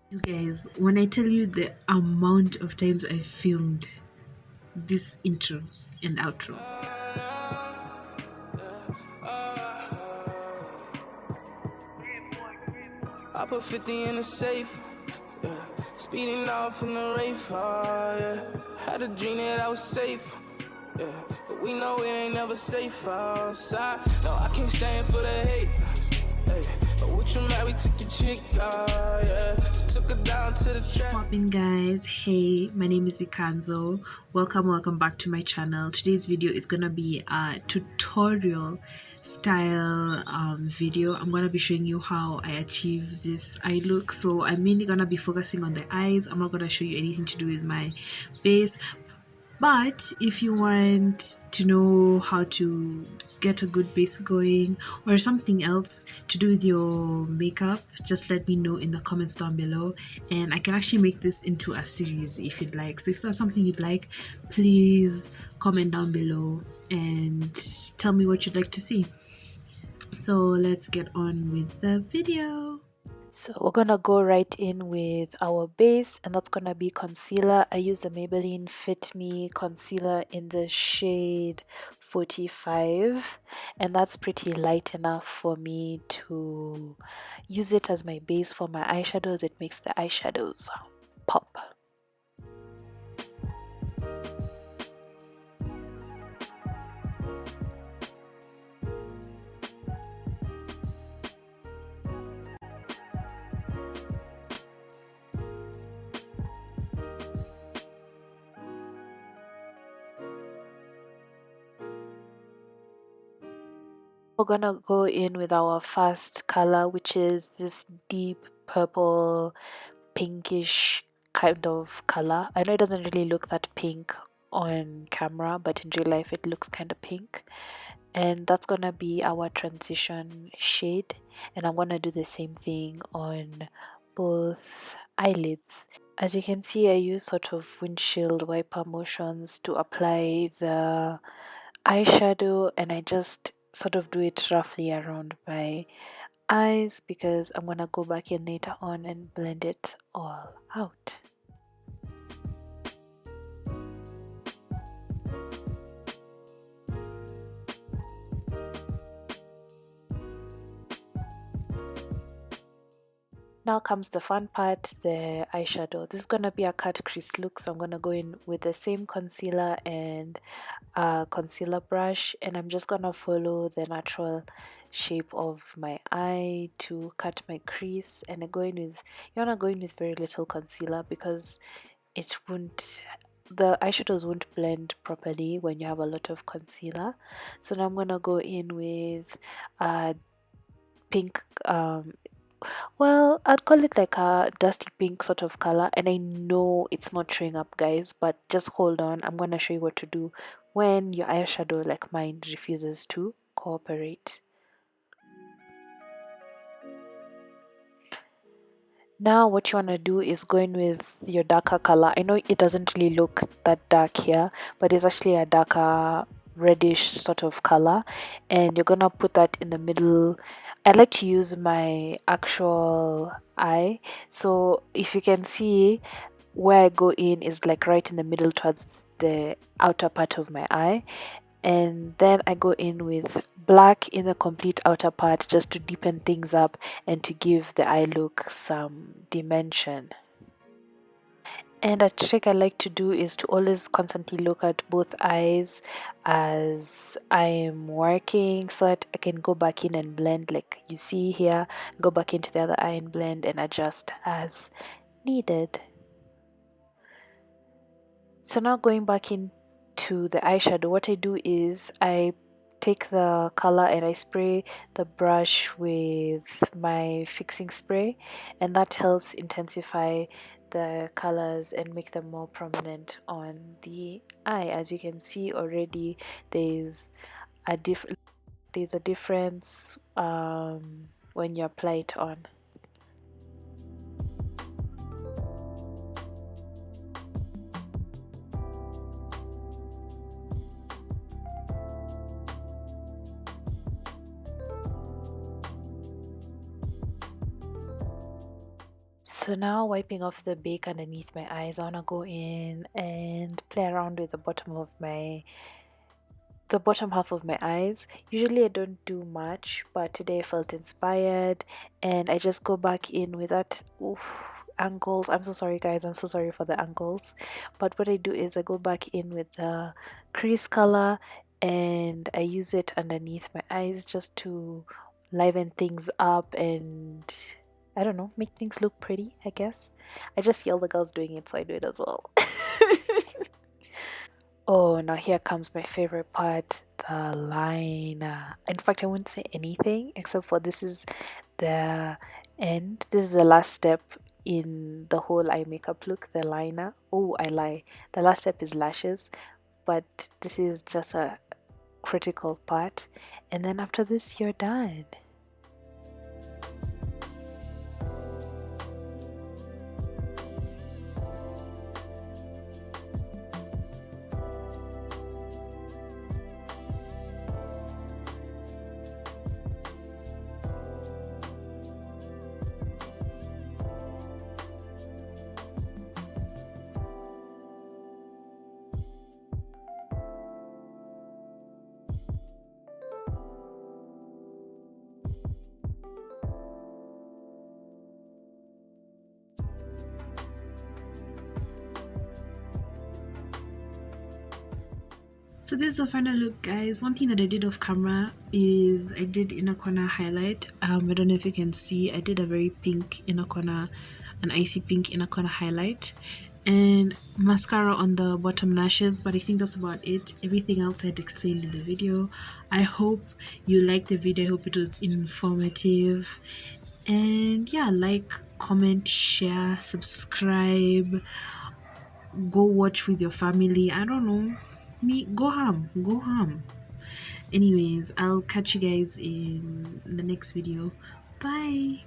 You guys, when I tell you the amount of times I filmed this intro and outro, I put 50 in the safe, yeah. Speeding off in the Wraith, yeah. Had a dream that I was safe, yeah. But we know it ain't never safe outside. No, I can't stand for the hate, hey. But what you mad, we took your chick, yeah. Took her down to the track. popping guys. Hey, my name is Ikanzo. Welcome back to my channel. Today's video is gonna be a tutorial style video. I'm gonna be showing you how I achieve this eye look. So I'm mainly gonna be focusing on the eyes. I'm not gonna show you anything to do with my base. But if you want to know how to get a good base going or something else to do with your makeup, just let me know in the comments down below, and I can actually make this into a series if you'd like. So if that's something you'd like, please comment down below and tell me what you'd like to see. So let's get on with the video. So we're gonna go right in with our base, and that's gonna be concealer. I use the Maybelline Fit Me concealer in the shade 45, and that's pretty light enough for me to use it as my base for my eyeshadows. It makes the eyeshadows pop. We're gonna go in with our first color, which is this deep purple pinkish kind of color. I know it doesn't really look that pink on camera, but in real life it looks kind of pink. And that's gonna be our transition shade, and I'm gonna do the same thing on both eyelids. As you can see, I use sort of windshield wiper motions to apply the eyeshadow, and I just sort of do it roughly around my eyes because I'm gonna go back in later on and blend it all out. Now comes the fun part, the eyeshadow. This is gonna be a cut crease look, so I'm gonna go in with the same concealer and a concealer brush, and I'm just gonna follow the natural shape of my eye to cut my crease. And I go in with, you wanna go in with very little concealer because it won't, the eyeshadows won't blend properly when you have a lot of concealer. So now I'm gonna go in with a pink, well, I'd call it like a dusty pink sort of color, and I know it's not showing up, guys, but just hold on. I'm gonna show you what to do when your eyeshadow, like mine, refuses to cooperate. Now what you want to do is go in with your darker color. I know it doesn't really look that dark here, but it's actually a darker reddish sort of color, and you're gonna put that in the middle. I like to use my actual eye, so if you can see where I go in is like right in the middle towards the outer part of my eye, and then I go in with black in the complete outer part just to deepen things up and to give the eye look some dimension. And a trick I like to do is to always constantly look at both eyes as I'm working so that I can go back in and blend, like you see here, go back into the other eye and blend and adjust as needed. So now going back into the eyeshadow, what I do is I take the color and I spray the brush with my fixing spray, and that helps intensify the colors and make them more prominent on the eye. As you can see already, there's a difference when you apply it on. So now wiping off the bake underneath my eyes, I wanna go in and play around with the bottom half of my eyes. Usually I don't do much, but today I felt inspired and I just go back in with that angles. I'm so sorry guys, I'm so sorry for the angles. But what I do is I go back in with the crease color and I use it underneath my eyes just to liven things up and I don't know, make things look pretty, I guess. I just see all the girls doing it, so I do it as well. Oh, now here comes my favorite part, the liner. In fact, I wouldn't say anything except for this is the end. This is the last step in the whole eye makeup look, the liner. Oh, I lie. The last step is lashes, but this is just a critical part. And then after this, you're done. So this is the final look, guys. One thing that I did off camera is I did inner corner highlight. I don't know if you can see, I did a very pink inner corner, an icy pink inner corner highlight, and mascara on the bottom lashes. But I think that's about it. Everything else I had explained in the video. I hope you liked the video. I hope it was informative. And yeah, like, comment, share, subscribe, go watch with your family. I don't know, me, go ham. Anyways, I'll catch you guys in the next video. Bye.